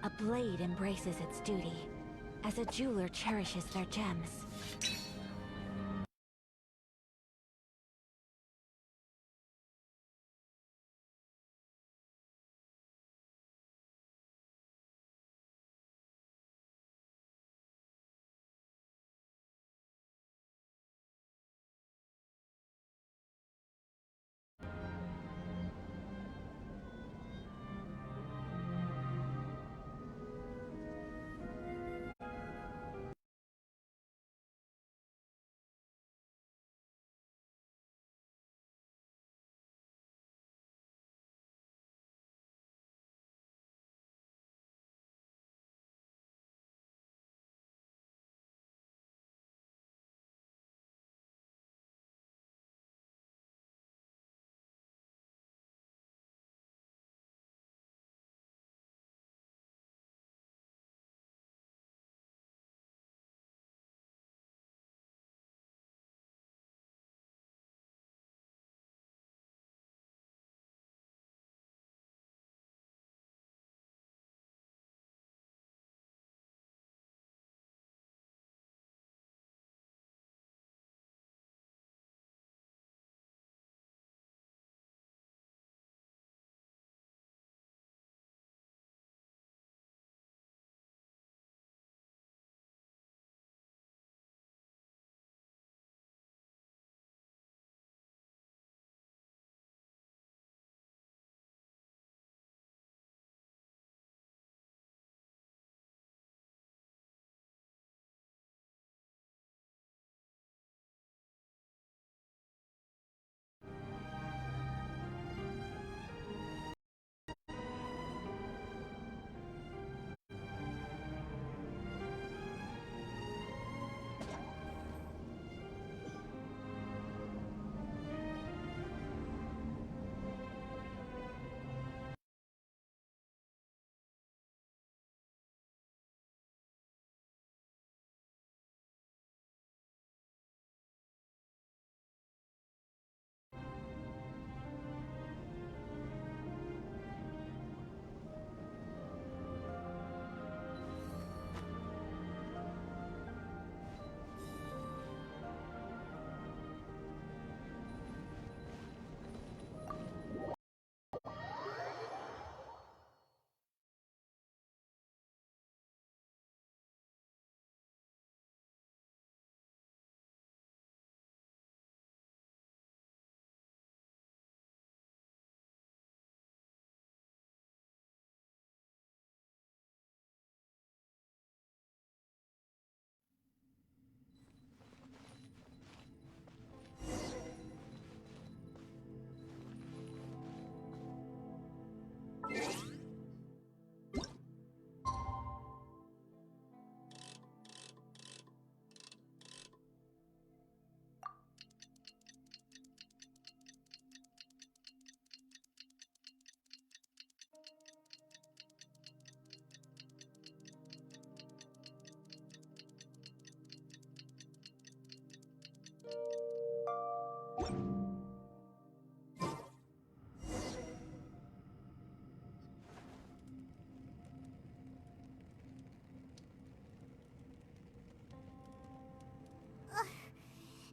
A blade embraces its duty, as a jeweler cherishes their gems.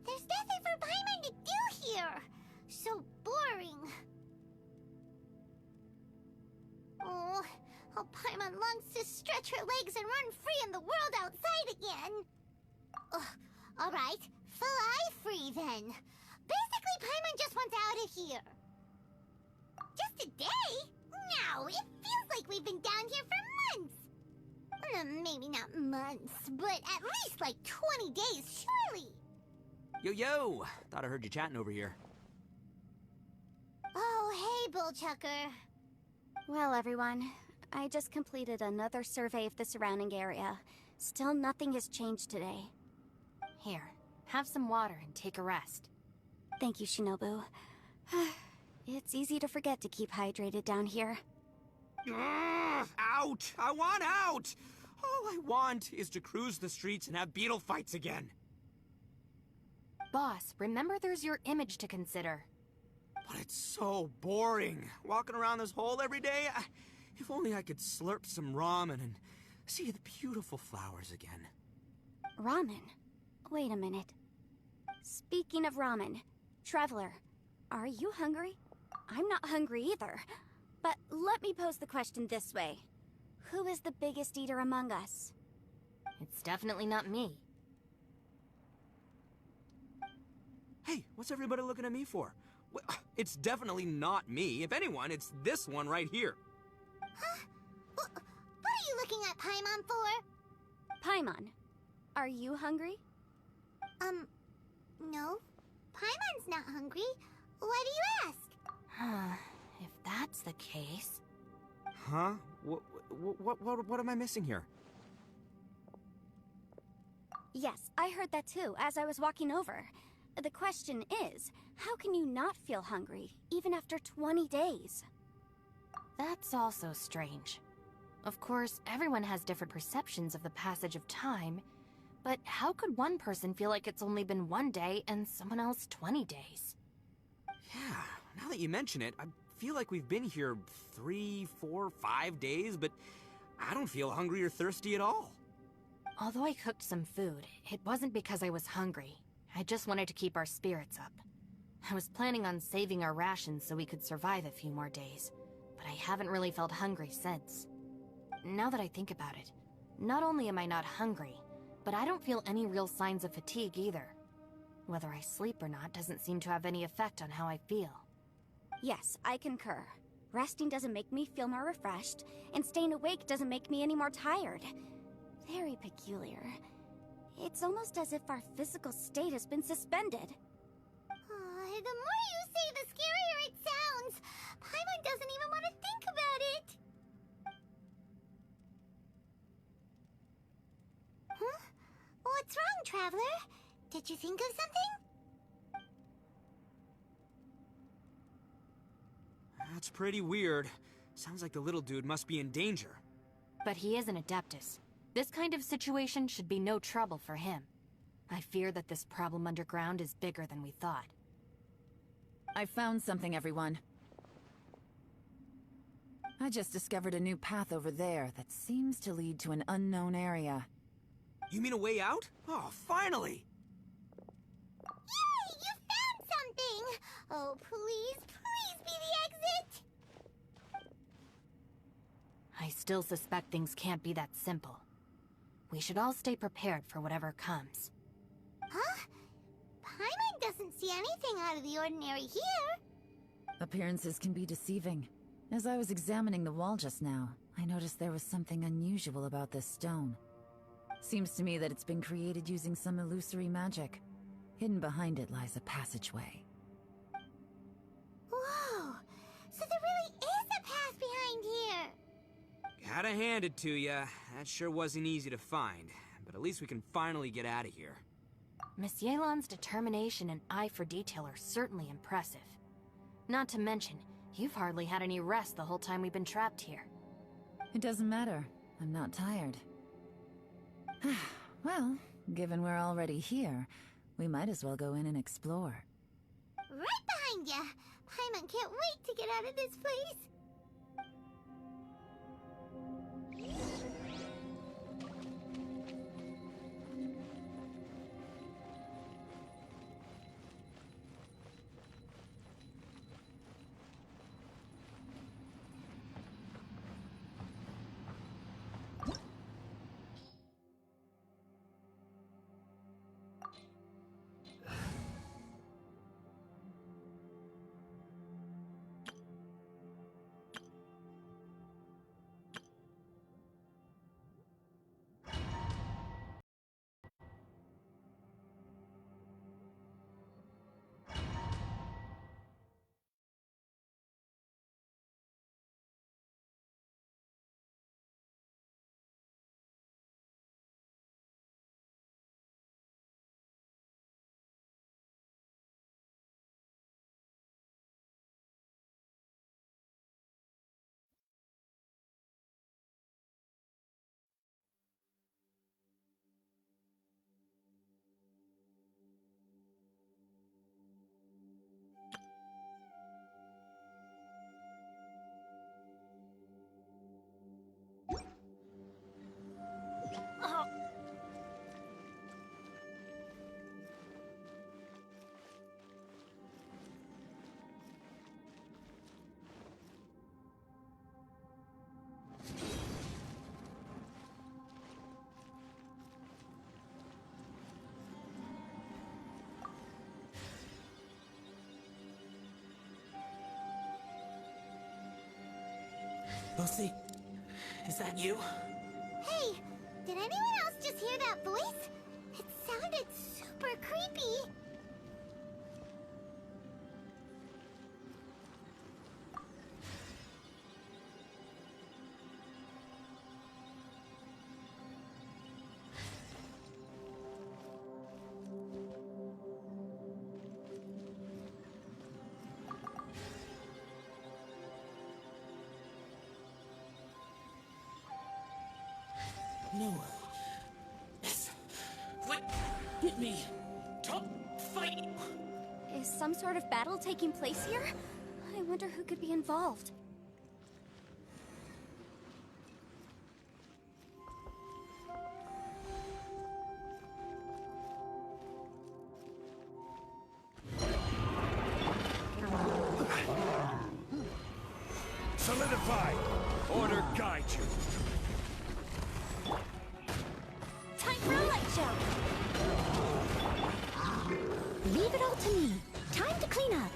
There's nothing for Paimon to do here! So boring. Oh, Paimon longs to stretch her legs and run free in the world outside again. Alright, fly free then. Basically, Paimon just wants out of here. Just a day? No, it feels like we've been down here for months. Maybe not months, but at least like 20 days, surely. Yo! Thought I heard you chatting over here. Oh, hey, Bullchucker. Well, everyone, I just completed another survey of the surrounding area. Still nothing has changed today. Here, have some water and take a rest. Thank you, Shinobu. It's easy to forget to keep hydrated down here. Ugh, out! I want out! All I want is to cruise the streets and have beetle fights again. Boss, remember there's your image to consider. But it's so boring. Walking around this hole every day, If only I could slurp some ramen and see the beautiful flowers again. Ramen? Wait a minute. Speaking of ramen, Traveler, are you hungry? I'm not hungry either. But let me pose the question this way. Who is the biggest eater among us? It's definitely not me. Hey, what's everybody looking at me for? It's definitely not me. If anyone, it's this one right here. Huh? What are you looking at Paimon for? Paimon, are you hungry? No. Paimon's not hungry. Why do you ask? If that's the case... Huh? What am I missing here? Yes, I heard that too, as I was walking over. The question is, how can you not feel hungry, even after 20 days? That's also strange. Of course, everyone has different perceptions of the passage of time, but how could one person feel like it's only been 1 day and someone else 20 days? Yeah, now that you mention it, I feel like we've been here 3, 4, 5 days, but I don't feel hungry or thirsty at all. Although I cooked some food, it wasn't because I was hungry. I just wanted to keep our spirits up. I was planning on saving our rations so we could survive a few more days, but I haven't really felt hungry since. Now that I think about it, not only am I not hungry, but I don't feel any real signs of fatigue either. Whether I sleep or not doesn't seem to have any effect on how I feel. Yes, I concur. Resting doesn't make me feel more refreshed, and staying awake doesn't make me any more tired. Very peculiar. It's almost as if our physical state has been suspended. The more you say, the scarier it sounds. Paimon doesn't even want to think about it. Huh? What's wrong, Traveler? Did you think of something? That's pretty weird. Sounds like the little dude must be in danger. But he is an Adeptus. This kind of situation should be no trouble for him. I fear that this problem underground is bigger than we thought. I found something, everyone. I just discovered a new path over there that seems to lead to an unknown area. You mean a way out? Oh, finally! Yay! You found something! Oh, please be the exit! I still suspect things can't be that simple. We should all stay prepared for whatever comes. Huh? Paimon doesn't see anything out of the ordinary here. Appearances can be deceiving. As I was examining the wall just now, I noticed there was something unusual about this stone. Seems to me that it's been created using some illusory magic. Hidden behind it lies a passageway. Whoa! So there really is a path behind here! Gotta hand it to ya. That sure wasn't easy to find. But at least we can finally get out of here. Miss Yelan's determination and eye for detail are certainly impressive. Not to mention, you've hardly had any rest the whole time we've been trapped here. It doesn't matter. I'm not tired. Well, given we're already here, we might as well go in and explore. Right behind ya! Paimon can't wait to get out of this place! Lucy, is that you? Hey, did anyone else just hear that voice? It sounded super creepy. No. Yes. What? Hit me. Don't fight. Is some sort of battle taking place here? I wonder who could be involved. Solidify! Order guide you! Time for a light show! Leave it all to me. Time to clean up.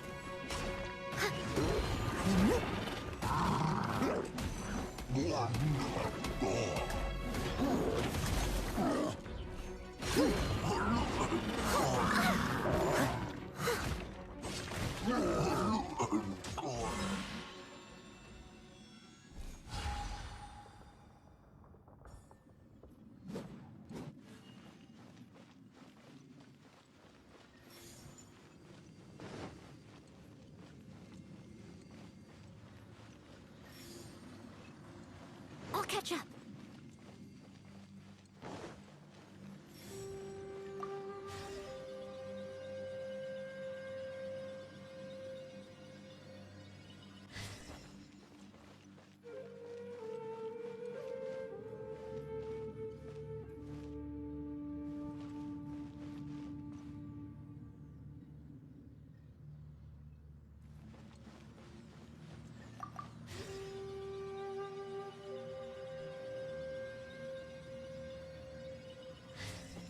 I'll catch up.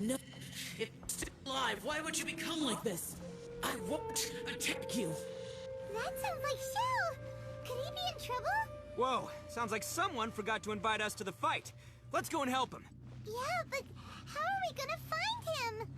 No. It's still alive. Why would you become like this? I won't attack you. That sounds like Shell. Could he be in trouble? Whoa, sounds like someone forgot to invite us to the fight. Let's go and help him. Yeah, but how are we gonna find him?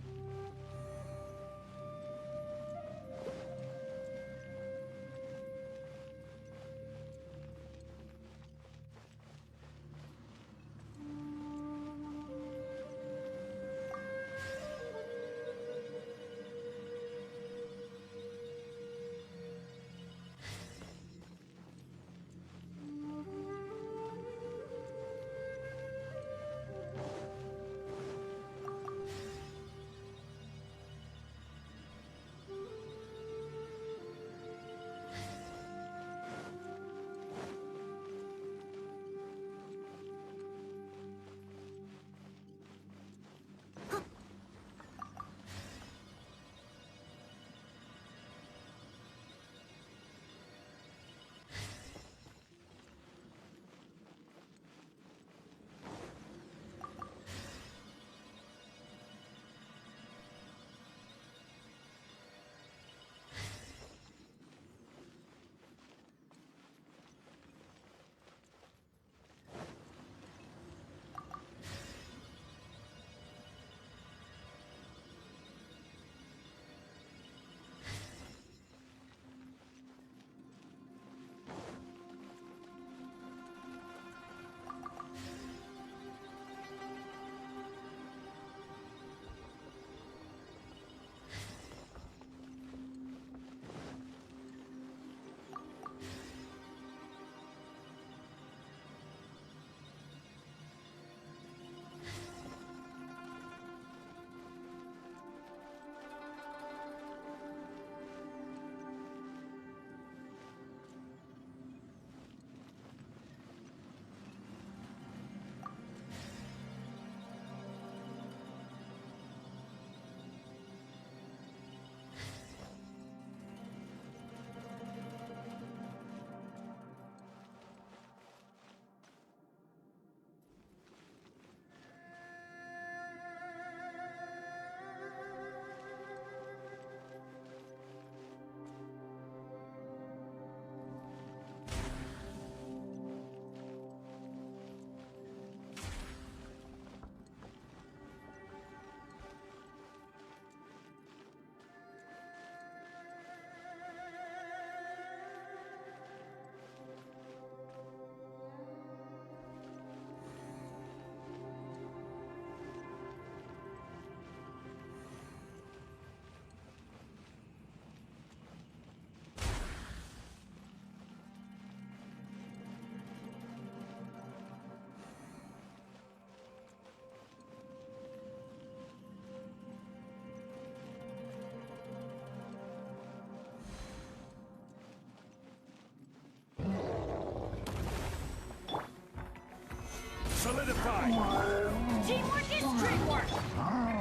Solidify! Teamwork is dreamwork!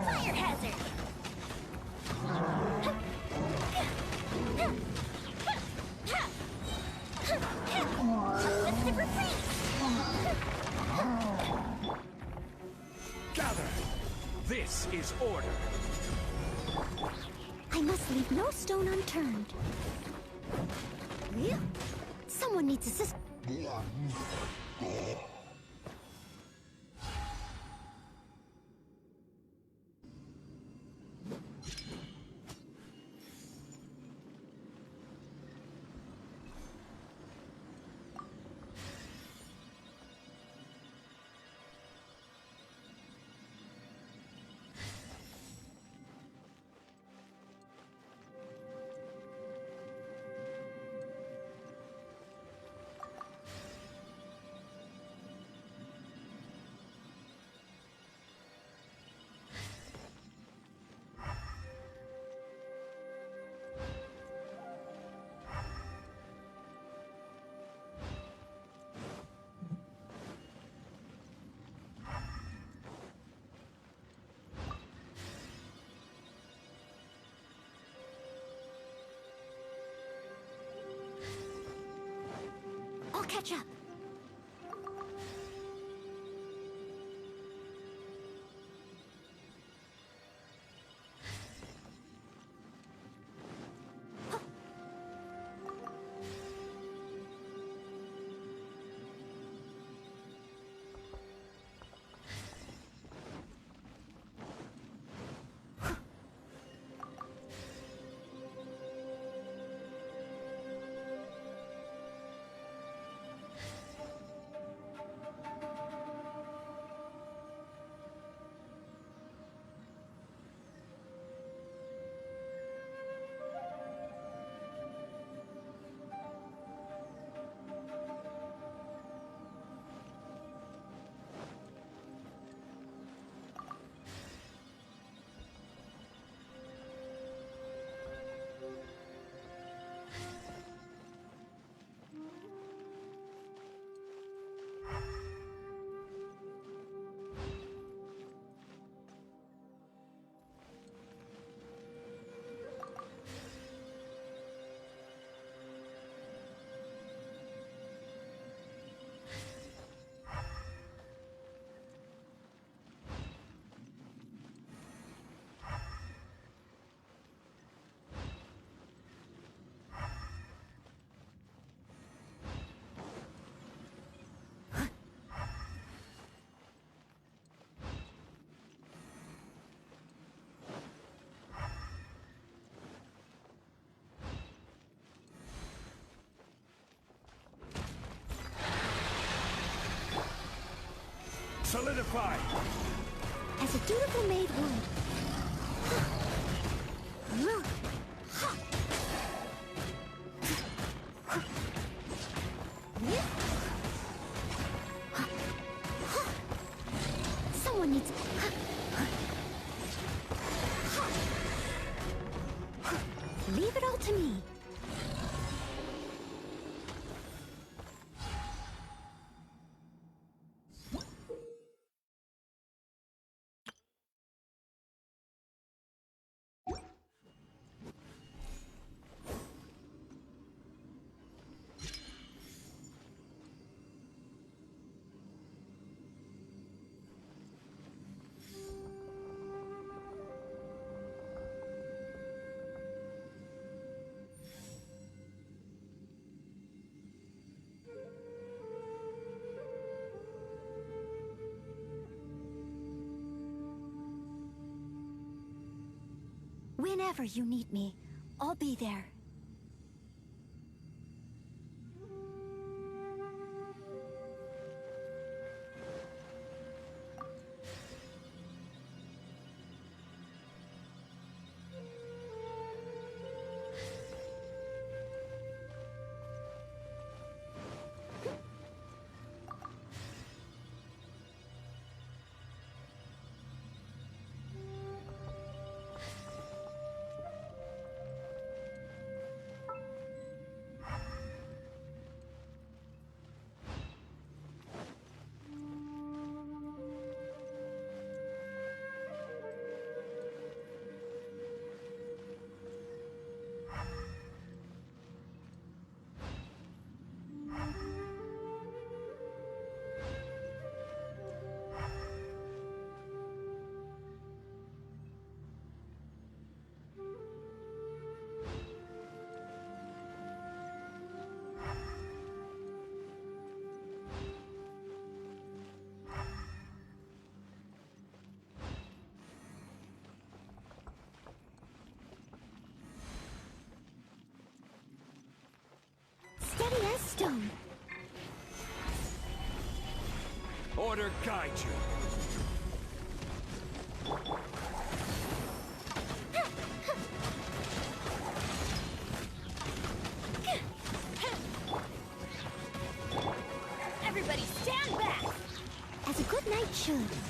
Fire hazard! Let's super freeze! Gather! This is order! I must leave no stone unturned. Someone needs assistance. I'll catch up. Solidify! As a dutiful maid would. Someone needs... Leave it all to me. Whenever you need me, I'll be there. order guide you. Everybody stand back! As a good knight should.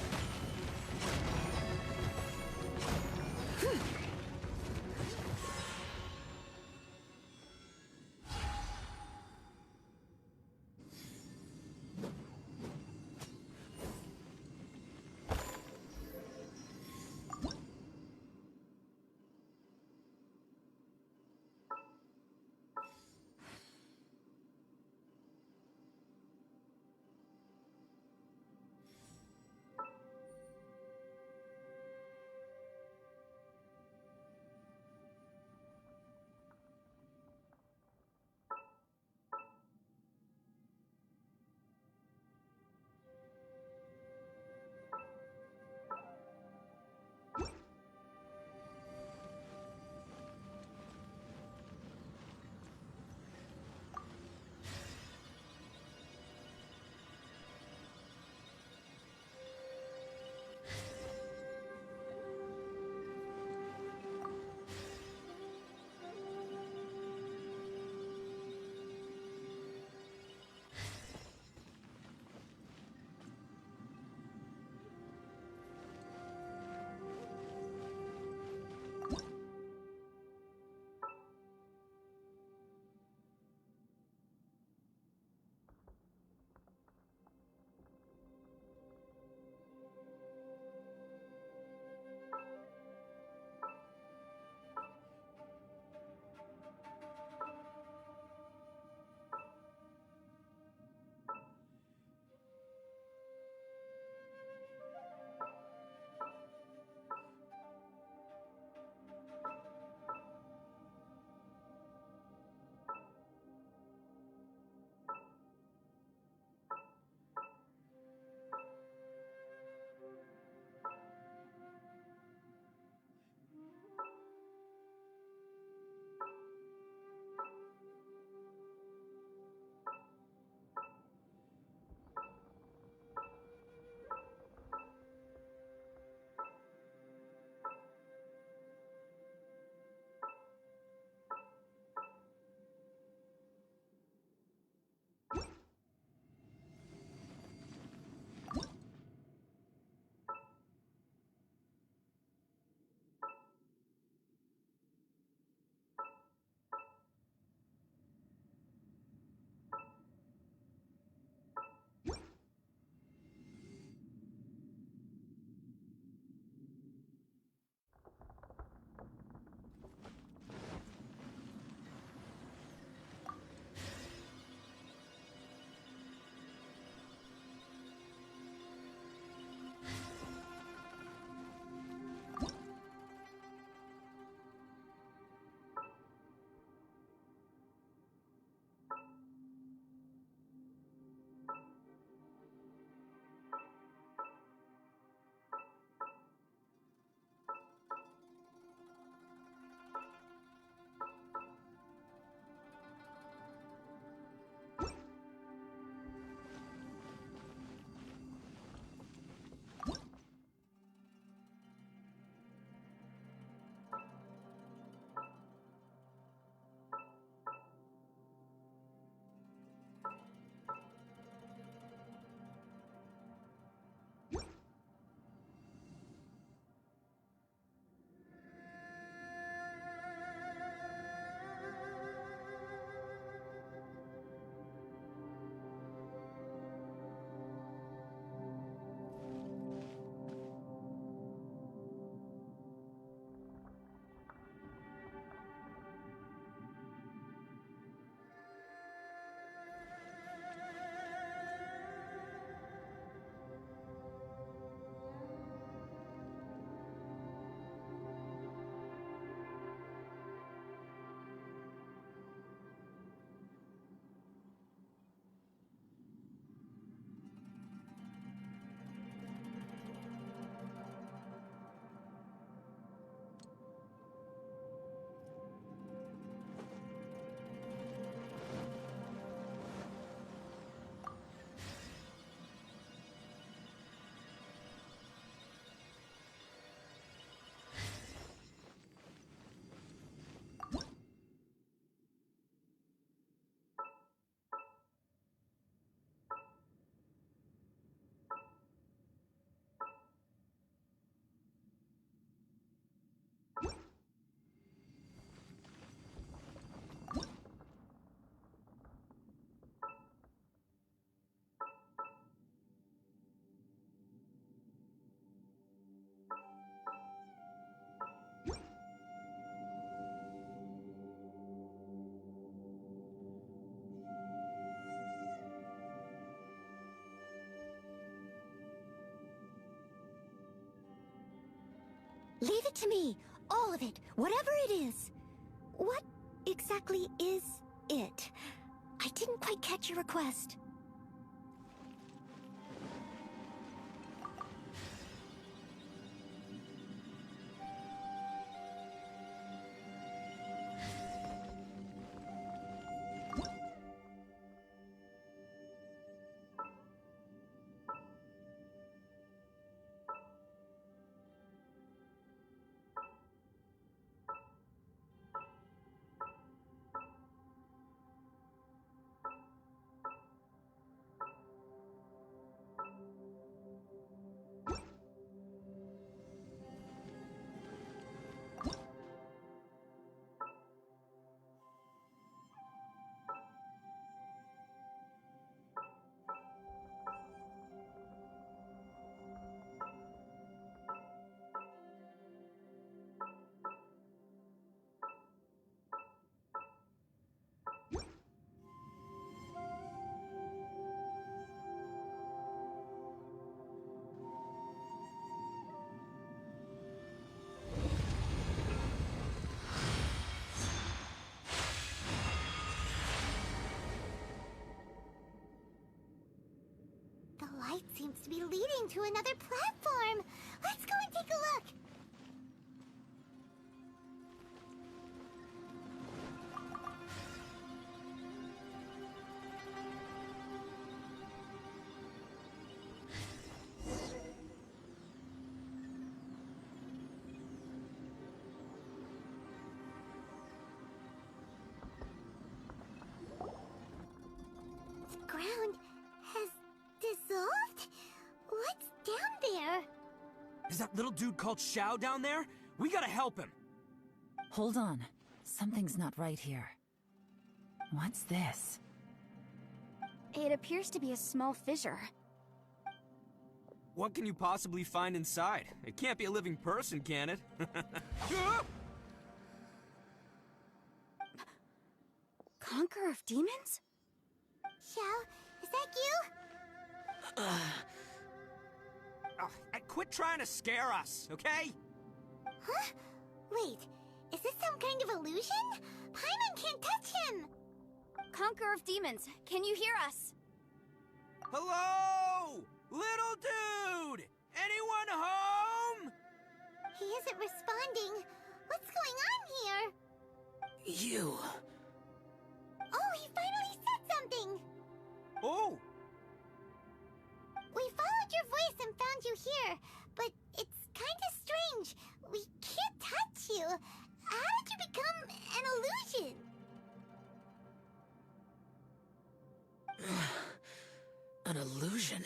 Leave it to me. All of it. Whatever it is. What exactly is it? I didn't quite catch your request. The light seems to be leading to another platform. Let's go and take a look. The ground has dissolved? What's down there? Is that little dude called Xiao down there? We gotta help him. Hold on. Something's not right here. What's this? It appears to be a small fissure. What can you possibly find inside? It can't be a living person, can it? Conqueror of demons? Xiao, is that you? Oh, and quit trying to scare us, okay? Huh? Wait, is this some kind of illusion? Paimon can't touch him! Conqueror of demons, can you hear us? Hello? Little dude! Anyone home? He isn't responding. What's going on here? You. Oh, he finally said something! Oh! We followed your voice and found you here, but it's kinda strange. We can't touch you. How did you become an illusion? An illusion?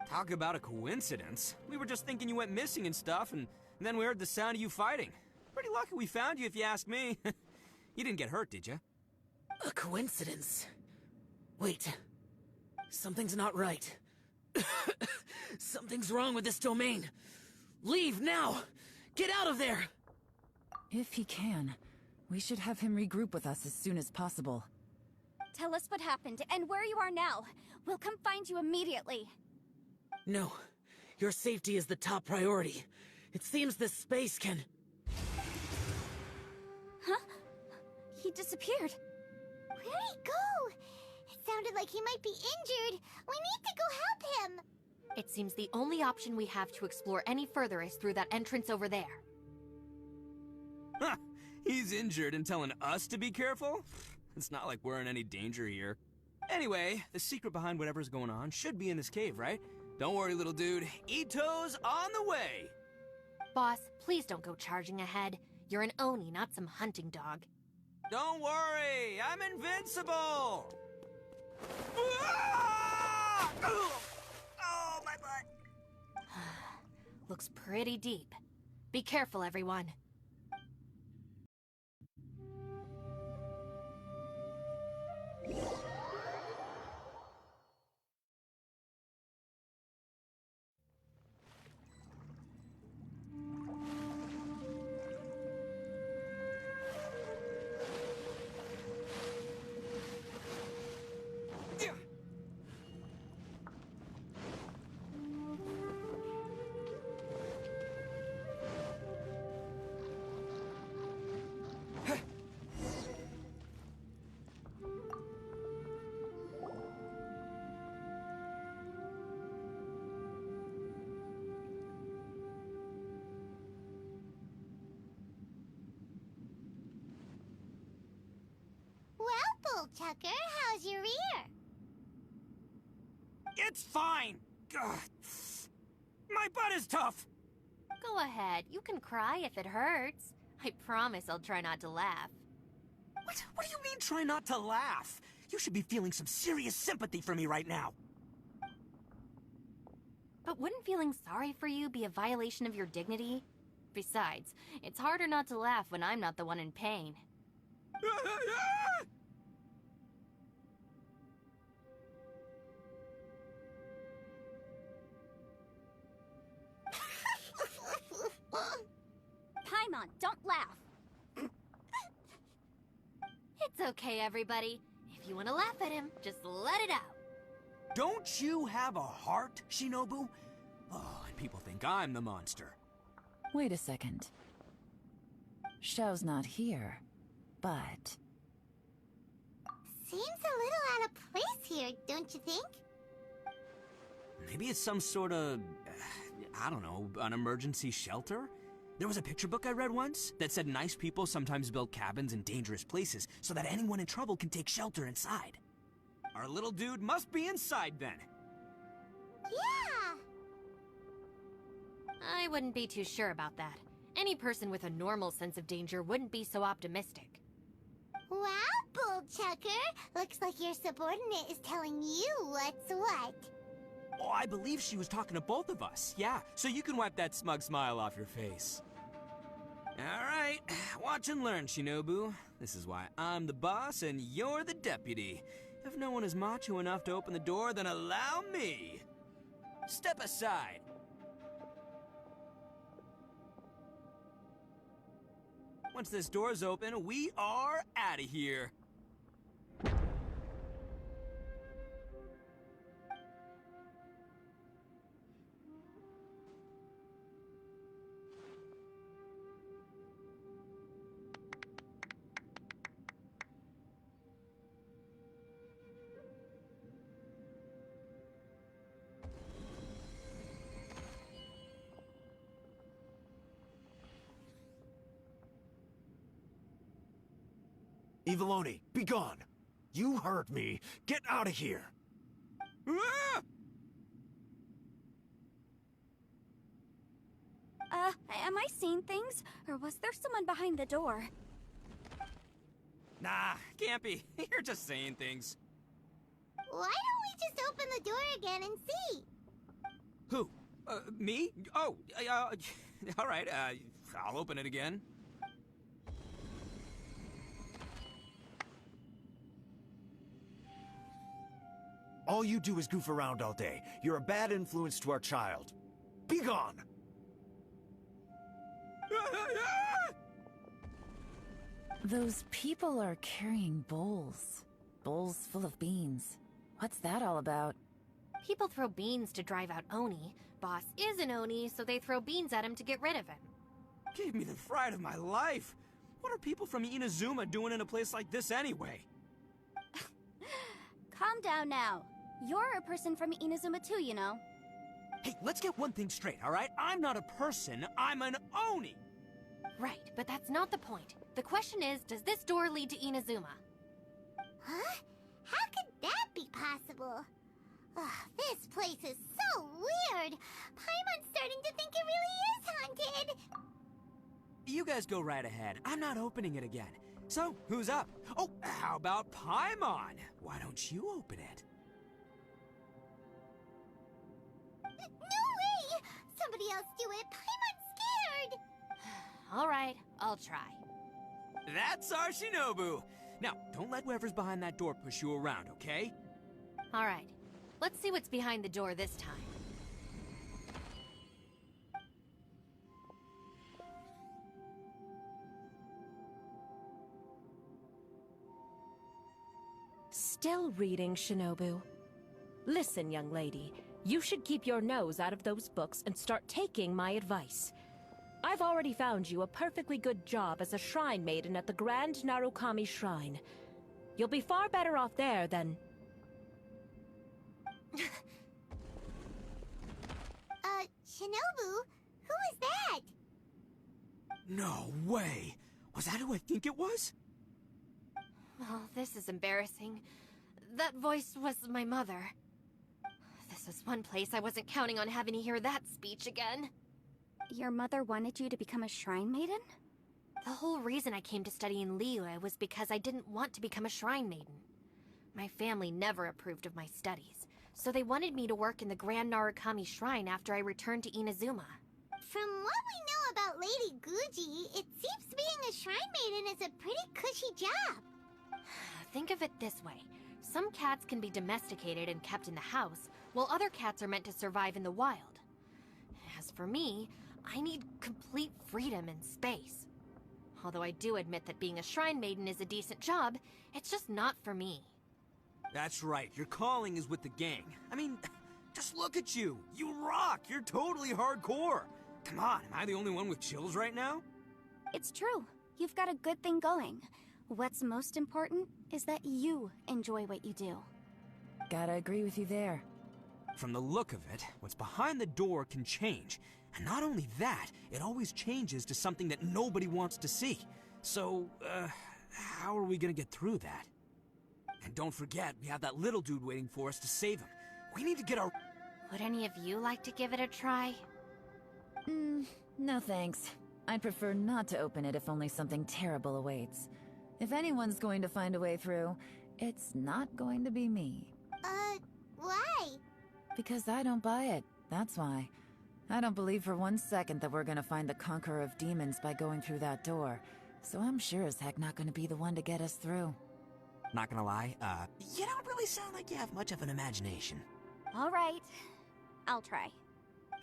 Talk about a coincidence. We were just thinking you went missing and stuff, and then we heard the sound of you fighting. Pretty lucky we found you, if you ask me. You didn't get hurt, did you? A coincidence? Wait. Something's not right. Something's wrong with this domain. Leave now! Get out of there! If he can, we should have him regroup with us as soon as possible. Tell us what happened and where you are now. We'll come find you immediately. No. Your safety is the top priority. It seems this space can... Huh? He disappeared. Where'd he go? It sounded like he might be injured. We need to go help him. It seems the only option we have to explore any further is through that entrance over there. Huh. He's injured and telling us to be careful? It's not like we're in any danger here. Anyway, the secret behind whatever's going on should be in this cave, right? Don't worry, little dude. Ito's on the way! Boss, please don't go charging ahead. You're an Oni, not some hunting dog. Don't worry! I'm invincible! Ah! Oh, my butt! Looks pretty deep. Be careful, everyone. Chucker, how's your ear? It's fine! Ugh. My butt is tough! Go ahead, you can cry if it hurts. I promise I'll try not to laugh. What do you mean, try not to laugh? You should be feeling some serious sympathy for me right now. But wouldn't feeling sorry for you be a violation of your dignity? Besides, it's harder not to laugh when I'm not the one in pain. Paimon, don't laugh. It's okay, everybody. If you want to laugh at him, just let it out. Don't you have a heart, Shinobu? Oh, and people think I'm the monster. Wait a second. Xiao's not here, but... Seems a little out of place here, don't you think? Maybe it's some sort of, I don't know, an emergency shelter? There was a picture book I read once that said nice people sometimes build cabins in dangerous places so that anyone in trouble can take shelter inside. Our little dude must be inside then. Yeah! I wouldn't be too sure about that. Any person with a normal sense of danger wouldn't be so optimistic. Wow, Bull Chucker! Looks like your subordinate is telling you what's what. Oh, I believe she was talking to both of us. Yeah, so you can wipe that smug smile off your face. All right, watch and learn, Shinobu. This is why I'm the boss and you're the deputy. If no one is macho enough to open the door, then allow me. Step aside. Once this door's open, we are out of here. Eviloni, be gone! You heard me! Get out of here! Ah! Am I seeing things? Or was there someone behind the door? Nah, can't be. You're just saying things. Why don't we just open the door again and see? Who? Me? Oh, all right, I'll open it again. All you do is goof around all day. You're a bad influence to our child. Be gone! Those people are carrying bowls. Bowls full of beans. What's that all about? People throw beans to drive out Oni. Boss is an Oni, so they throw beans at him to get rid of him. Gave me the fright of my life. What are people from Inazuma doing in a place like this anyway? Calm down now. You're a person from Inazuma too, you know. Hey, let's get one thing straight, all right? I'm not a person, I'm an Oni! Right, but that's not the point. The question is, does this door lead to Inazuma? Huh? How could that be possible? Ugh, this place is so weird. Paimon's starting to think it really is haunted. You guys go right ahead. I'm not opening it again. So, who's up? Oh, how about Paimon? Why don't you open it? No way! Somebody else do it. Paimon's scared. All right, I'll try. That's our Shinobu! Now, don't let whoever's behind that door push you around, okay? All right, let's see what's behind the door this time. Still reading, Shinobu. Listen, young lady, you should keep your nose out of those books and start taking my advice. I've already found you a perfectly good job as a shrine maiden at the Grand Narukami Shrine. You'll be far better off there than... Shinobu? Who is that? No way! Was that who I think it was? Oh, this is embarrassing. That voice was my mother. This was one place I wasn't counting on having to hear that speech again. Your mother wanted you to become a shrine maiden? The whole reason I came to study in Liyue was because I didn't want to become a shrine maiden. My family never approved of my studies, so they wanted me to work in the Grand Narukami Shrine after I returned to Inazuma. From what we know about Lady Guji, it seems being a shrine maiden is a pretty cushy job. Think of it this way. Some cats can be domesticated and kept in the house, while other cats are meant to survive in the wild. As for me, I need complete freedom and space. Although I do admit that being a shrine maiden is a decent job, it's just not for me. That's right, your calling is with the gang. I mean, just look at you. You rock, you're totally hardcore. Come on, am I the only one with chills right now? It's true. You've got a good thing going. What's most important is that you enjoy what you do. Gotta agree with you there. From the look of it, what's behind the door can change. And not only that, it always changes to something that nobody wants to see. So, how are we gonna get through that? And don't forget, we have that little dude waiting for us to save him. We need to get our... Would any of you like to give it a try? No thanks. I'd prefer not to open it if only something terrible awaits. If anyone's going to find a way through, it's not going to be me. Why? Because I don't buy it, that's why. I don't believe for 1 second that we're gonna find the Conqueror of Demons by going through that door. So I'm sure as heck not gonna be the one to get us through. Not gonna lie, you don't really sound like you have much of an imagination. All right. I'll try.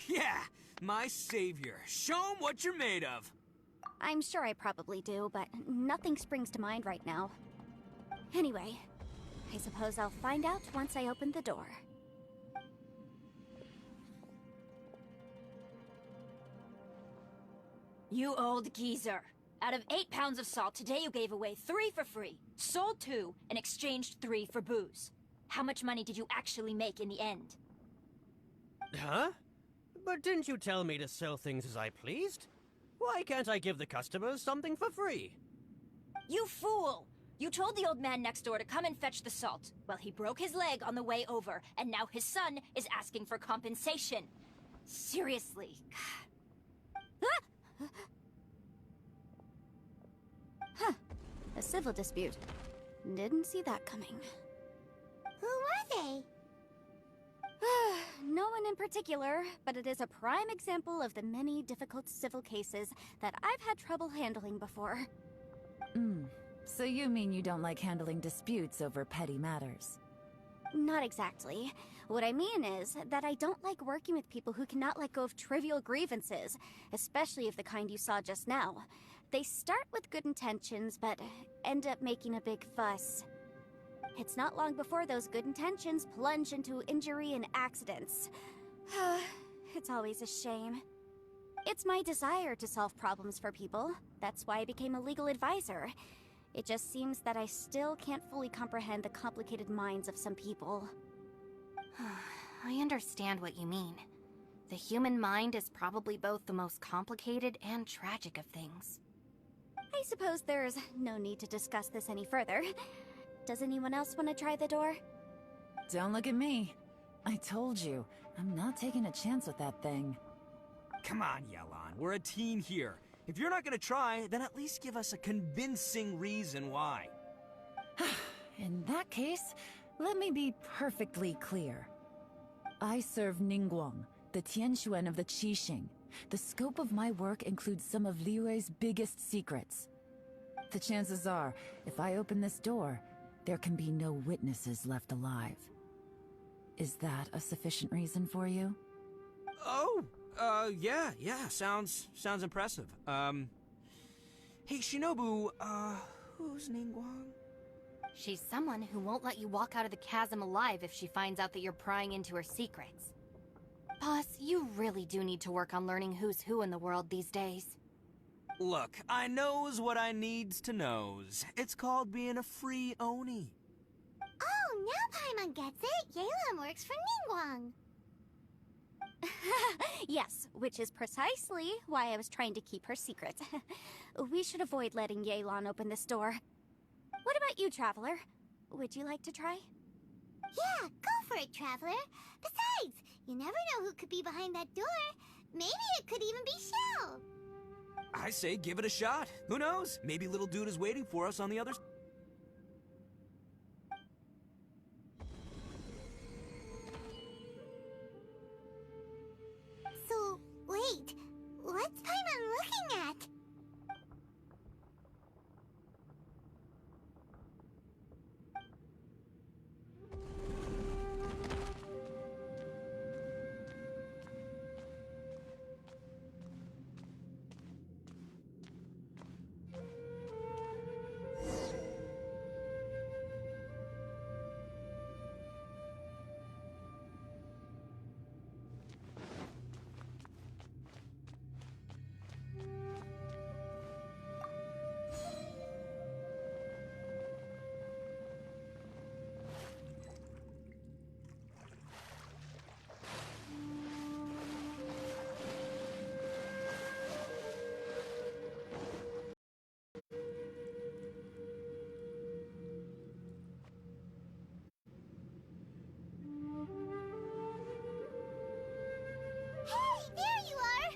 Yeah, my savior. Show 'em what you're made of. I'm sure I probably do, but nothing springs to mind right now. Anyway, I suppose I'll find out once I open the door. You old geezer. Out of 8 pounds of salt, today you gave away 3 for free, sold 2, and exchanged 3 for booze. How much money did you actually make in the end? Huh? But didn't you tell me to sell things as I pleased? Why can't I give the customers something for free? You fool! You told the old man next door to come and fetch the salt. Well, he broke his leg on the way over, and now his son is asking for compensation. Seriously. Huh. A civil dispute. Didn't see that coming. Who were they? No one in particular, but it is a prime example of the many difficult civil cases that I've had trouble handling before. So you mean you don't like handling disputes over petty matters? Not exactly. What I mean is that I don't like working with people who cannot let go of trivial grievances, especially of the kind you saw just now. They start with good intentions, but end up making a big fuss. It's not long before those good intentions plunge into injury and accidents. It's always a shame. It's my desire to solve problems for people. That's why I became a legal advisor. It just seems that I still can't fully comprehend the complicated minds of some people. I understand what you mean. The human mind is probably both the most complicated and tragic of things. I suppose there's no need to discuss this any further. Does anyone else want to try the door? Don't look at me. I told you, I'm not taking a chance with that thing. Come on, Yelan, we're a team here. If you're not gonna try, then at least give us a convincing reason why. In that case, let me be perfectly clear. I serve Ningguang, the Tianxuan of the Qixing. The scope of my work includes some of Liyue's biggest secrets. The chances are, if I open this door, there can be no witnesses left alive. Is that a sufficient reason for you? Oh, yeah, sounds impressive. Hey, Shinobu, who's Ningguang? She's someone who won't let you walk out of the chasm alive if she finds out that you're prying into her secrets. Boss, you really do need to work on learning who's who in the world these days. Look, I knows what I needs to knows. It's called being a free Oni. Oh, now Paimon gets it. Yelan works for Ningguang. Yes, which is precisely why I was trying to keep her secret. We should avoid letting Yelan open this door. What about you, Traveler? Would you like to try? Yeah, go for it, Traveler. Besides, you never know who could be behind that door. Maybe it could even be Shell. I say give it a shot. Who knows? Maybe little dude is waiting for us on the other side. So, wait. What's Paimon looking at? Hey, there you are!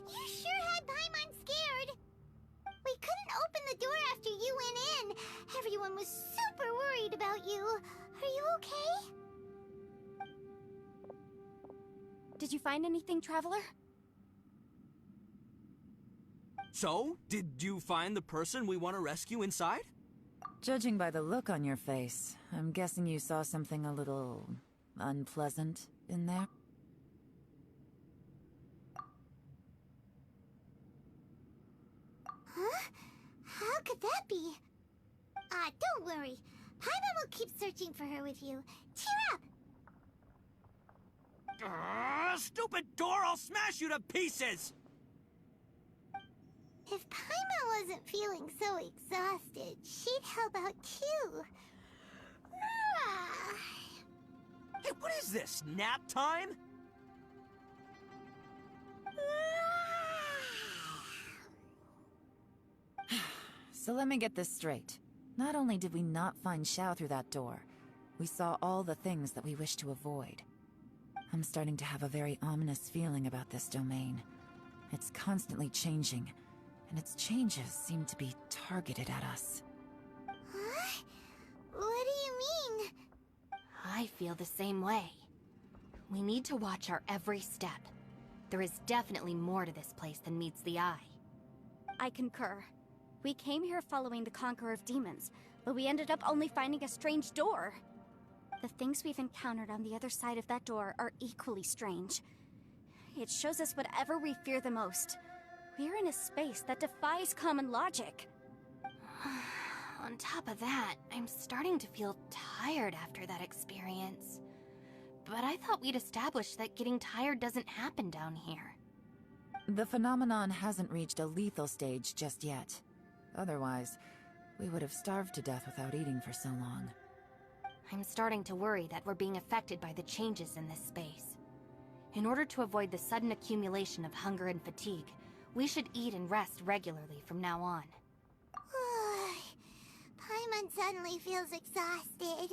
You sure had Paimon scared. We couldn't open the door after you went in. Everyone was super worried about you. Are you okay? Did you find anything, Traveler? So, did you find the person we want to rescue inside? Judging by the look on your face, I'm guessing you saw something a little unpleasant in there. Huh? How could that be? Don't worry. Paimon will keep searching for her with you. Cheer up! Stupid door! I'll smash you to pieces! If Paimon wasn't feeling so exhausted, she'd help out too. Hey, what is this? Nap time? So let me get this straight. Not only did we not find Xiao through that door, we saw all the things that we wish to avoid. I'm starting to have a very ominous feeling about this domain. It's constantly changing, and its changes seem to be targeted at us. Huh? What do you mean? I feel the same way. We need to watch our every step. There is definitely more to this place than meets the eye. I concur. We came here following the Conqueror of Demons, but we ended up only finding a strange door. The things we've encountered on the other side of that door are equally strange. It shows us whatever we fear the most. We're in a space that defies common logic. On top of that, I'm starting to feel tired after that experience. But I thought we'd established that getting tired doesn't happen down here. The phenomenon hasn't reached a lethal stage just yet. Otherwise, we would have starved to death without eating for so long. I'm starting to worry that we're being affected by the changes in this space. In order to avoid the sudden accumulation of hunger and fatigue, we should eat and rest regularly from now on. Paimon suddenly feels exhausted.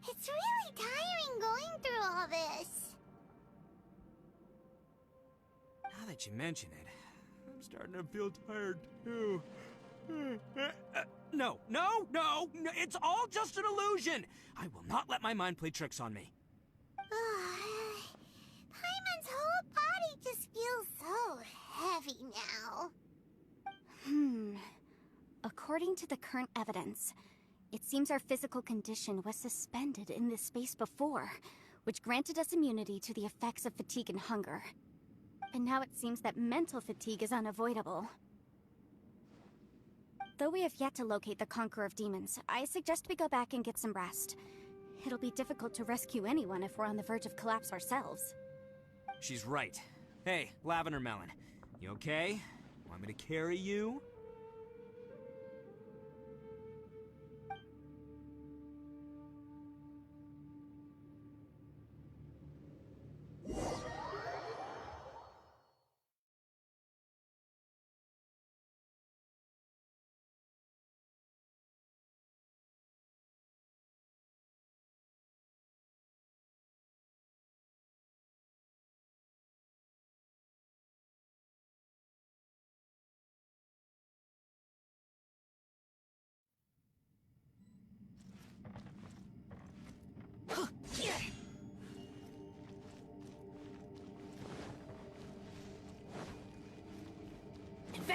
It's really tiring going through all this. Now that you mention it, I'm starting to feel tired too. No, it's all just an illusion! I will not let my mind play tricks on me. Paimon's whole body just feels so heavy now. According to the current evidence, it seems our physical condition was suspended in this space before, which granted us immunity to the effects of fatigue and hunger. And now it seems that mental fatigue is unavoidable. Though we have yet to locate the Conqueror of Demons, I suggest we go back and get some rest. It'll be difficult to rescue anyone if we're on the verge of collapse ourselves. She's right. Hey, Lavender Melon, you okay? Want me to carry you?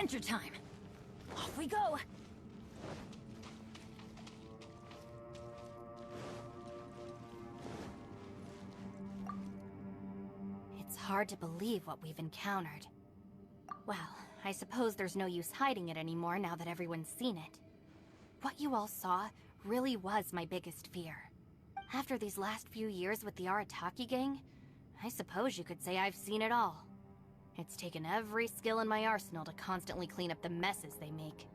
Adventure time! Off we go! It's hard to believe what we've encountered. Well, I suppose there's no use hiding it anymore now that everyone's seen it. What you all saw really was my biggest fear. After these last few years with the Arataki gang, I suppose you could say I've seen it all. It's taken every skill in my arsenal to constantly clean up the messes they make.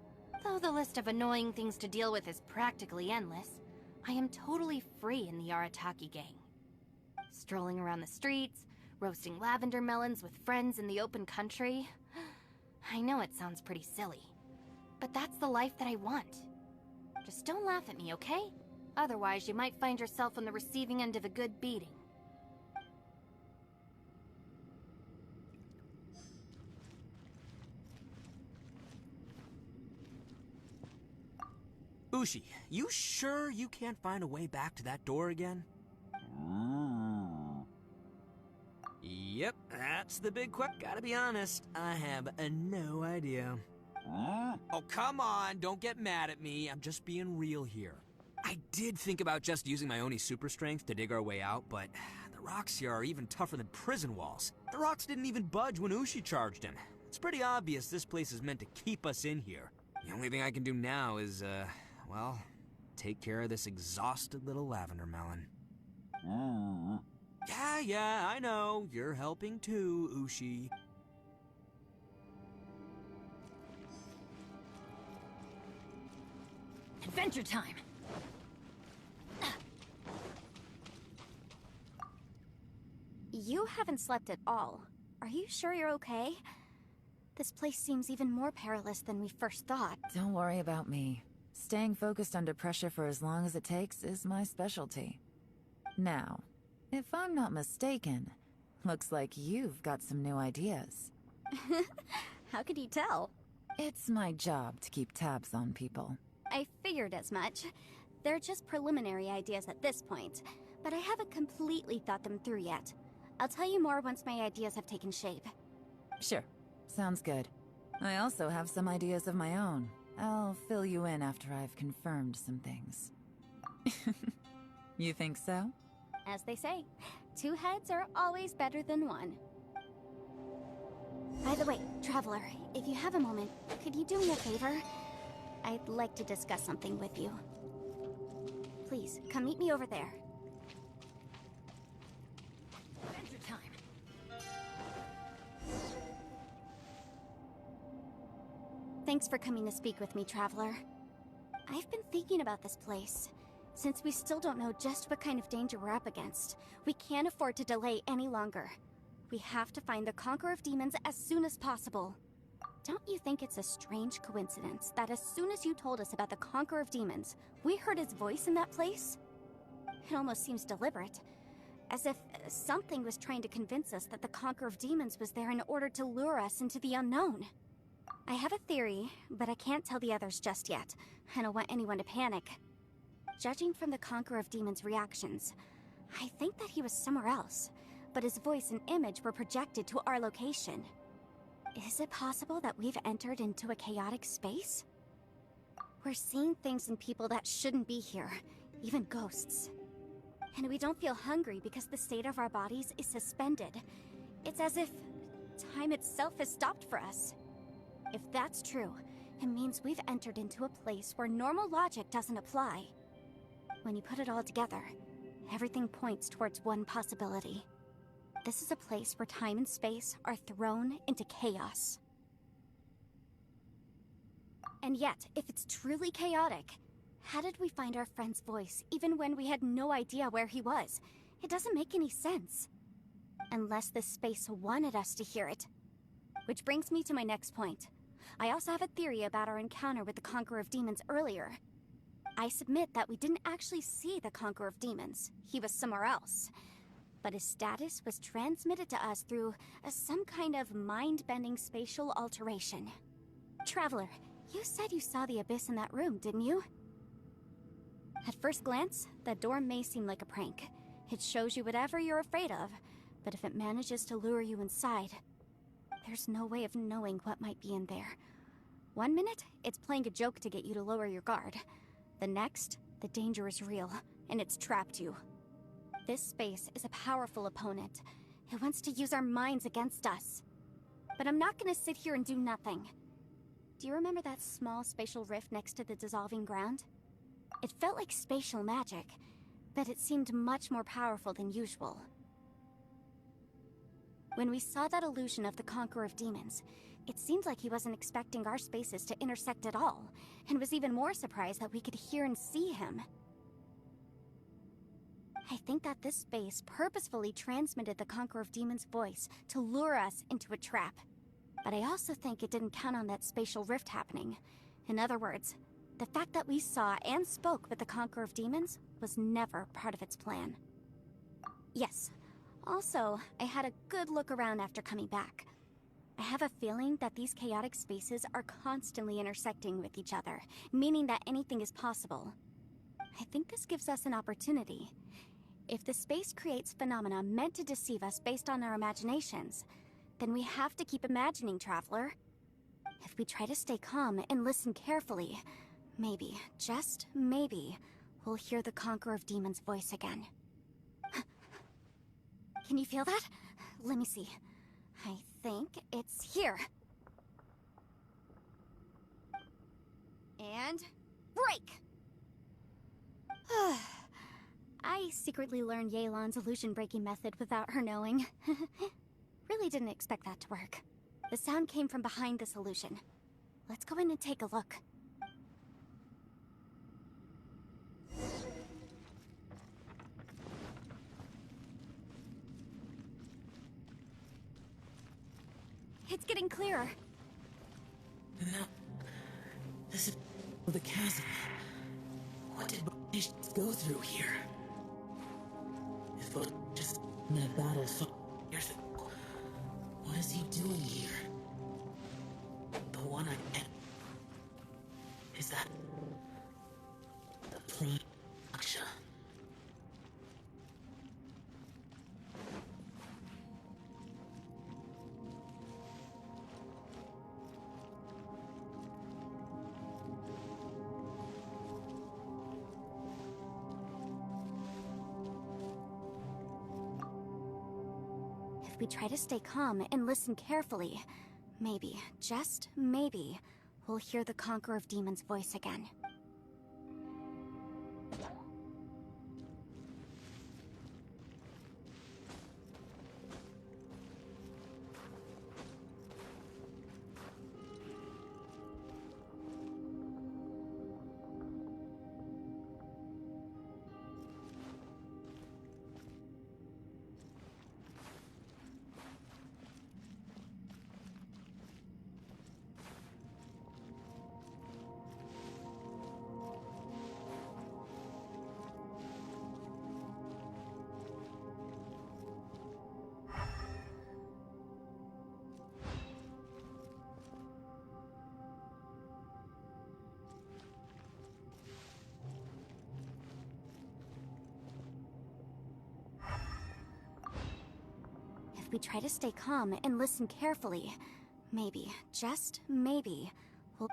Though the list of annoying things to deal with is practically endless, I am totally free in the Arataki gang. Strolling around the streets, roasting lavender melons with friends in the open country. I know it sounds pretty silly, but that's the life that I want. Just don't laugh at me, okay? Otherwise, you might find yourself on the receiving end of a good beating. Ushi, you sure you can't find a way back to that door again? Yep, that's the big question. Gotta be honest, I have no idea. Oh, come on, don't get mad at me. I'm just being real here. I did think about just using my Oni super strength to dig our way out, but the rocks here are even tougher than prison walls. The rocks didn't even budge when Ushi charged him. It's pretty obvious this place is meant to keep us in here. The only thing I can do now is, well, take care of this exhausted little lavender melon. Yeah, I know. You're helping too, Ushi. Adventure time! You haven't slept at all. Are you sure you're okay? This place seems even more perilous than we first thought. Don't worry about me. Staying focused under pressure for as long as it takes is my specialty. Now, if I'm not mistaken, looks like you've got some new ideas. How could you tell? It's my job to keep tabs on people. I figured as much. They're just preliminary ideas at this point, but I haven't completely thought them through yet. I'll tell you more once my ideas have taken shape. Sure. Sounds good. I also have some ideas of my own. I'll fill you in after I've confirmed some things. You think so? As they say, two heads are always better than one. By the way, Traveler, if you have a moment, could you do me a favor? I'd like to discuss something with you. Please, come meet me over there. Adventure time. Thanks for coming to speak with me, Traveler. I've been thinking about this place. Since we still don't know just what kind of danger we're up against, we can't afford to delay any longer. We have to find the Conqueror of Demons as soon as possible. Don't you think it's a strange coincidence that as soon as you told us about the Conqueror of Demons, we heard his voice in that place? It almost seems deliberate. As if something was trying to convince us that the Conqueror of Demons was there in order to lure us into the unknown. I have a theory, but I can't tell the others just yet. I don't want anyone to panic. Judging from the Conqueror of Demons' reactions, I think that he was somewhere else, but his voice and image were projected to our location. Is it possible that we've entered into a chaotic space? We're seeing things in people that shouldn't be here, even ghosts. And we don't feel hungry because the state of our bodies is suspended. It's as if time itself has stopped for us. If that's true, it means we've entered into a place where normal logic doesn't apply. When you put it all together, everything points towards one possibility. This is a place where time and space are thrown into chaos. And yet, if it's truly chaotic, how did we find our friend's voice even when we had no idea where he was? It doesn't make any sense. Unless this space wanted us to hear it. Which brings me to my next point. I also have a theory about our encounter with the Conqueror of Demons earlier. I submit that we didn't actually see the Conqueror of Demons. He was somewhere else. But his status was transmitted to us through some kind of mind-bending spatial alteration. Traveler, you said you saw the abyss in that room, didn't you? At first glance, that door may seem like a prank. It shows you whatever you're afraid of, but if it manages to lure you inside, There's no way of knowing what might be in there. One minute, it's playing a joke to get you to lower your guard. The next, the danger is real, and it's trapped you. This space is a powerful opponent. It wants to use our minds against us. But I'm not gonna sit here and do nothing. Do you remember that small spatial rift next to the dissolving ground? It felt like spatial magic, but it seemed much more powerful than usual. When we saw that illusion of the Conqueror of Demons, it seemed like he wasn't expecting our spaces to intersect at all, and was even more surprised that we could hear and see him. I think that this space purposefully transmitted the Conqueror of Demons' voice to lure us into a trap. But I also think it didn't count on that spatial rift happening. In other words, the fact that we saw and spoke with the Conqueror of Demons was never part of its plan. Yes. Also, I had a good look around after coming back. I have a feeling that these chaotic spaces are constantly intersecting with each other, meaning that anything is possible. I think this gives us an opportunity. If the space creates phenomena meant to deceive us based on our imaginations, then we have to keep imagining, Traveler. If we try to stay calm and listen carefully, maybe, just maybe, we'll hear the Conqueror of Demons' voice again. Can you feel that? Let me see. I think it's here. And break! I secretly learned Yelan's illusion-breaking method without her knowing. Really didn't expect that to work. The sound came from behind this illusion. Let's go in and take a look. It's getting clearer. No. This is the chasm. What did Bonish go through here? If Bonish just in a battle years ago, what is he doing here? The one I met. Is that the Prime Aksha? If we try to stay calm and listen carefully, maybe, just maybe, we'll hear the Conqueror of Demons' voice again. If we try to stay calm and listen carefully, maybe, just maybe, we'll...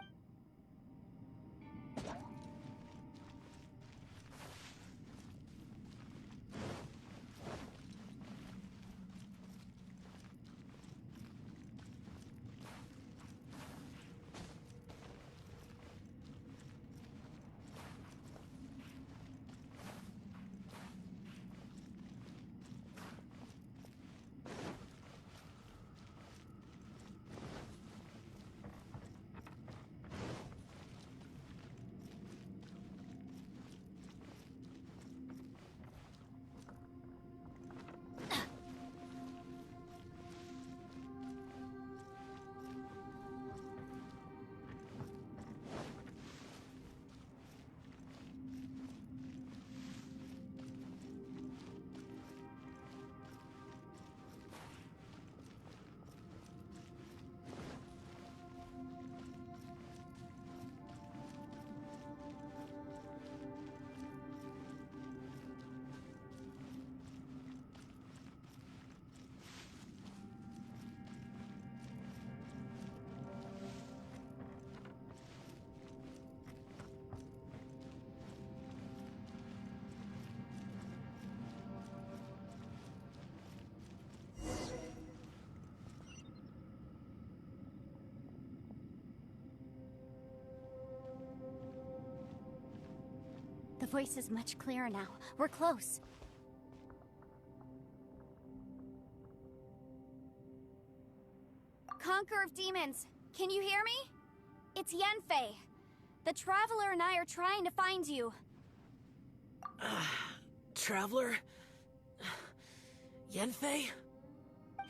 voice is much clearer now. We're close. Conqueror of Demons, can you hear me? It's Yenfei. The Traveler and I are trying to find you. Traveler? Yenfei?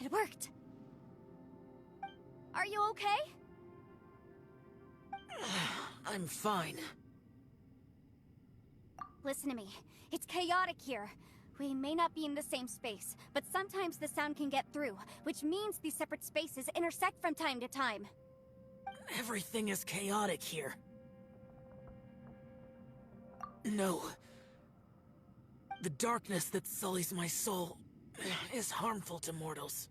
It worked. Are you okay? I'm fine. Listen to me. It's chaotic here. We may not be in the same space, but sometimes the sound can get through, which means these separate spaces intersect from time to time. Everything is chaotic here. No. The darkness that sullies my soul is harmful to mortals.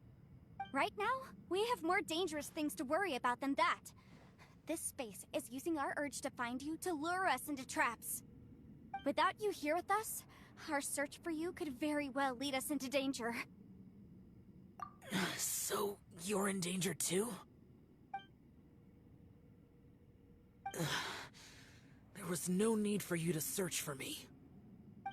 Right now, we have more dangerous things to worry about than that. This space is using our urge to find you to lure us into traps. Without you here with us, our search for you could very well lead us into danger. So, you're in danger too? There was no need for you to search for me.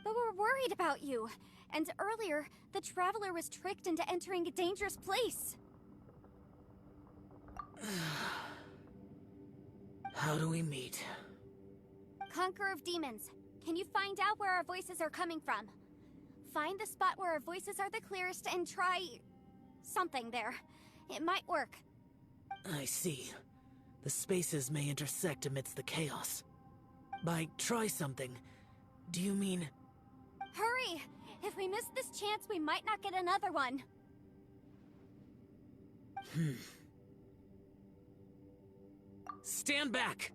But we're worried about you. And earlier, the Traveler was tricked into entering a dangerous place. How do we meet? Conqueror of Demons, can you find out where our voices are coming from? Find the spot where our voices are the clearest and try... something there. It might work. I see. The spaces may intersect amidst the chaos. By try something, do you mean... Hurry! If we miss this chance, we might not get another one. Stand back!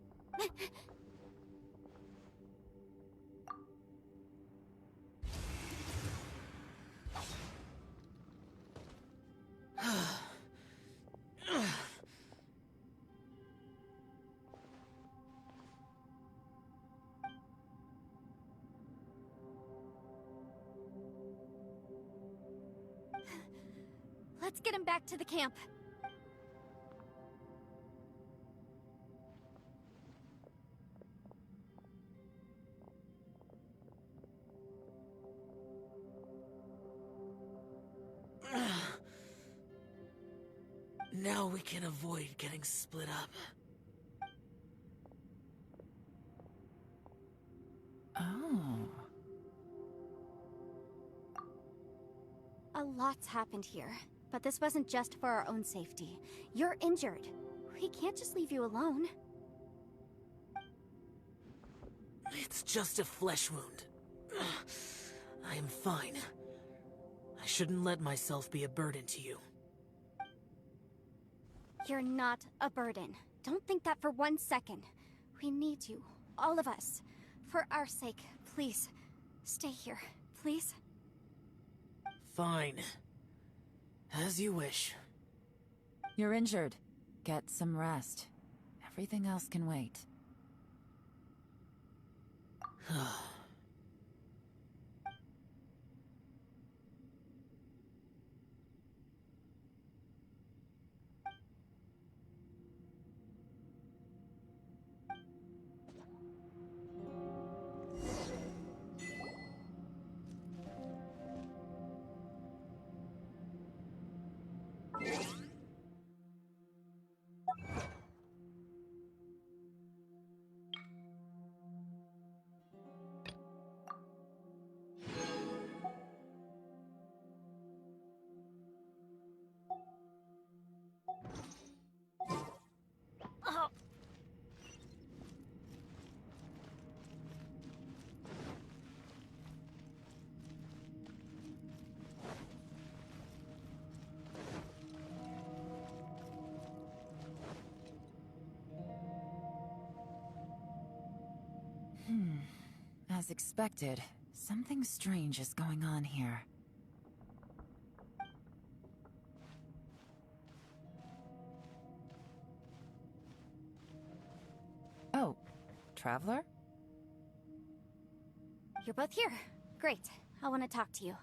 Let's get him back to the camp. Now we can avoid getting split up. Oh. A lot's happened here, but this wasn't just for our own safety. You're injured. We can't just leave you alone. It's just a flesh wound. I am fine. I shouldn't let myself be a burden to you. You're not a burden. Don't think that for 1 second. We need you, all of us. For our sake, please, stay here, please. Fine. As you wish. You're injured. Get some rest. Everything else can wait. As expected, something strange is going on here. Oh, Traveler? You're both here. Great. I want to talk to you.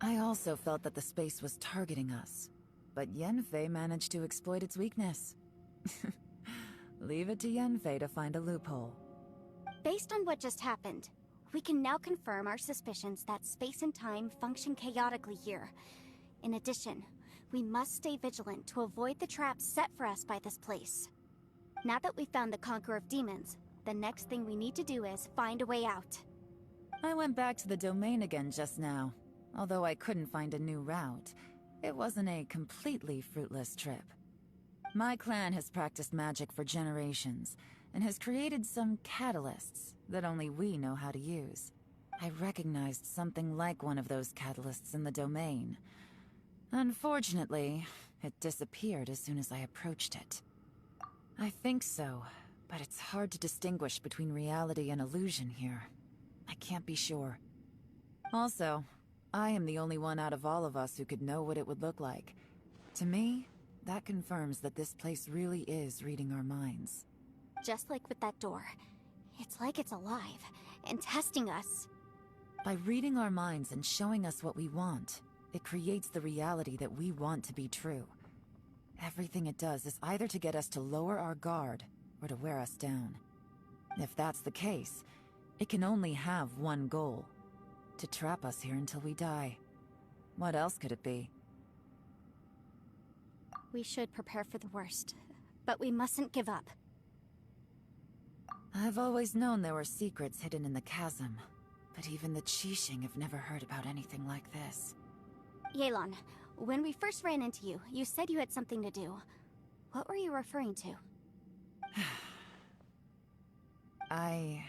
I also felt that the space was targeting us, but Yenfei managed to exploit its weakness. Leave it to Yenfei to find a loophole. Based on what just happened, we can now confirm our suspicions that space and time function chaotically here. In addition, we must stay vigilant to avoid the traps set for us by this place. Now that we've found the Conqueror of Demons, the next thing we need to do is find a way out. I went back to the domain again just now. Although I couldn't find a new route, it wasn't a completely fruitless trip. My clan has practiced magic for generations, and has created some catalysts that only we know how to use. I recognized something like one of those catalysts in the domain. Unfortunately, it disappeared as soon as I approached it. I think so, but it's hard to distinguish between reality and illusion here. I can't be sure. Also, I am the only one out of all of us who could know what it would look like. To me, that confirms that this place really is reading our minds. Just like with that door. It's like it's alive, and testing us. By reading our minds and showing us what we want, it creates the reality that we want to be true. Everything it does is either to get us to lower our guard, or to wear us down. If that's the case, it can only have one goal: to trap us here until we die. What else could it be? We should prepare for the worst, but we mustn't give up. I've always known there were secrets hidden in the chasm, but even the Qixing have never heard about anything like this. Yelan, when we first ran into you, you said you had something to do. What were you referring to? I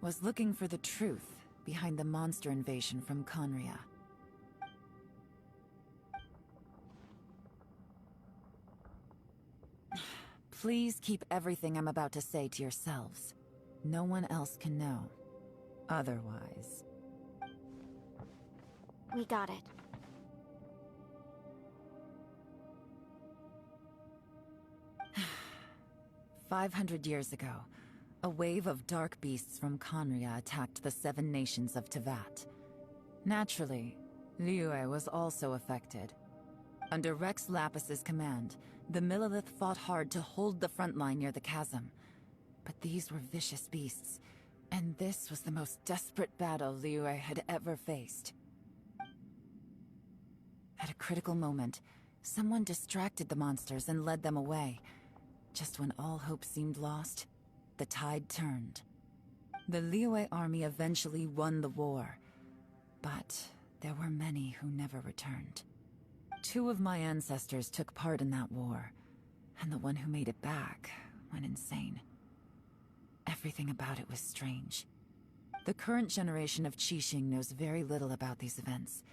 was looking for the truth behind the monster invasion from Conria. Please keep everything I'm about to say to yourselves. No one else can know. Otherwise... We got it. "500 years ago, a wave of dark beasts from Conria attacked the 7 nations of Tevat. Naturally, Liyue was also affected. Under Rex Lapis's command, the Millelith fought hard to hold the front line near the chasm. But these were vicious beasts, and this was the most desperate battle Liyue had ever faced. At a critical moment, someone distracted the monsters and led them away. Just when all hope seemed lost, the tide turned. The Liyue army eventually won the war, but there were many who never returned. 2 of my ancestors took part in that war, and the one who made it back went insane. Everything about it was strange. The current generation of Qixing knows very little about these events,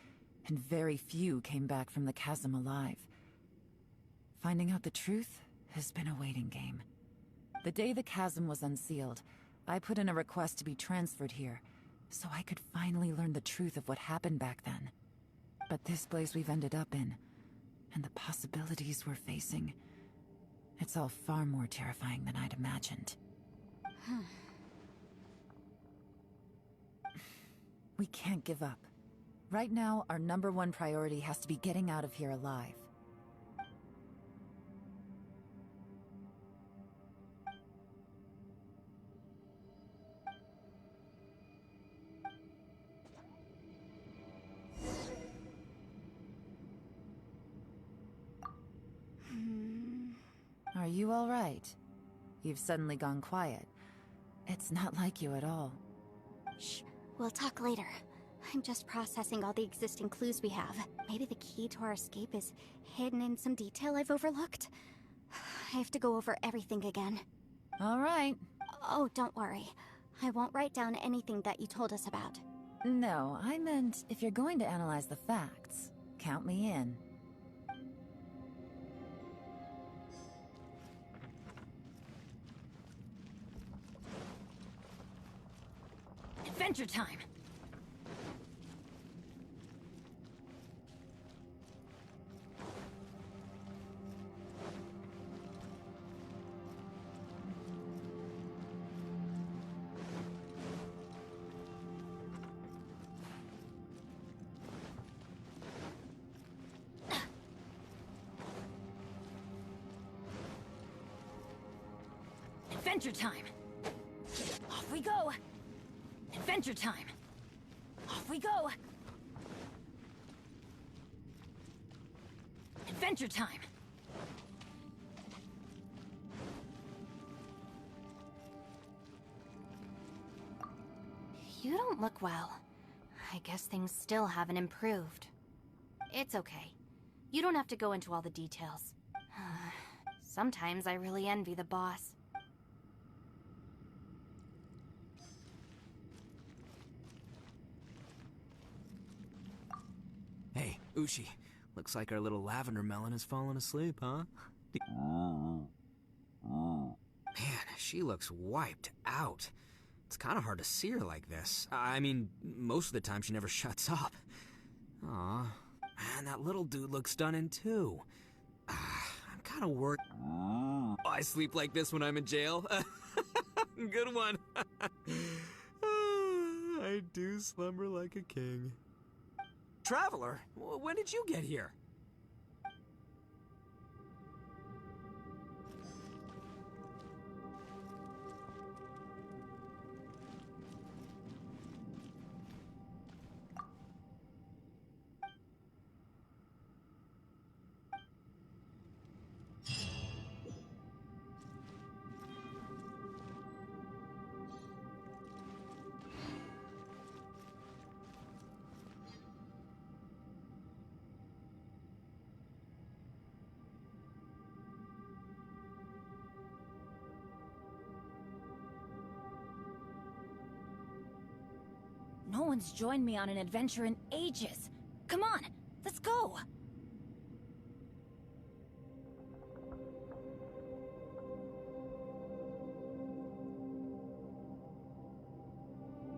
and very few came back from the chasm alive. Finding out the truth has been a waiting game. The day the chasm was unsealed, I put in a request to be transferred here, so I could finally learn the truth of what happened back then. But this place we've ended up in, and the possibilities we're facing, it's all far more terrifying than I'd imagined. We can't give up. Right now, our #1 priority has to be getting out of here alive. Are you all right? You've suddenly gone quiet. It's not like you at all. Shh, we'll talk later. I'm just processing all the existing clues we have. Maybe the key to our escape is hidden in some detail I've overlooked. I have to go over everything again. All right. Oh, don't worry. I won't write down anything that you told us about. No, I meant if you're going to analyze the facts, count me in. Adventure time! Adventure time! Off we go! Adventure time! Off we go! Adventure time! You don't look well. I guess things still haven't improved. It's okay. You don't have to go into all the details. Sometimes I really envy the boss. Hey, Ushi. Looks like our little lavender melon has fallen asleep, huh? Man, she looks wiped out. It's kind of hard to see her like this. I mean, most of the time she never shuts up. Aw, man, that little dude looks stunning too. I'm kind of worried. I sleep like this when I'm in jail. Good one. I do slumber like a king. Traveler, when did you get here? No one's joined me on an adventure in ages. Come on, let's go!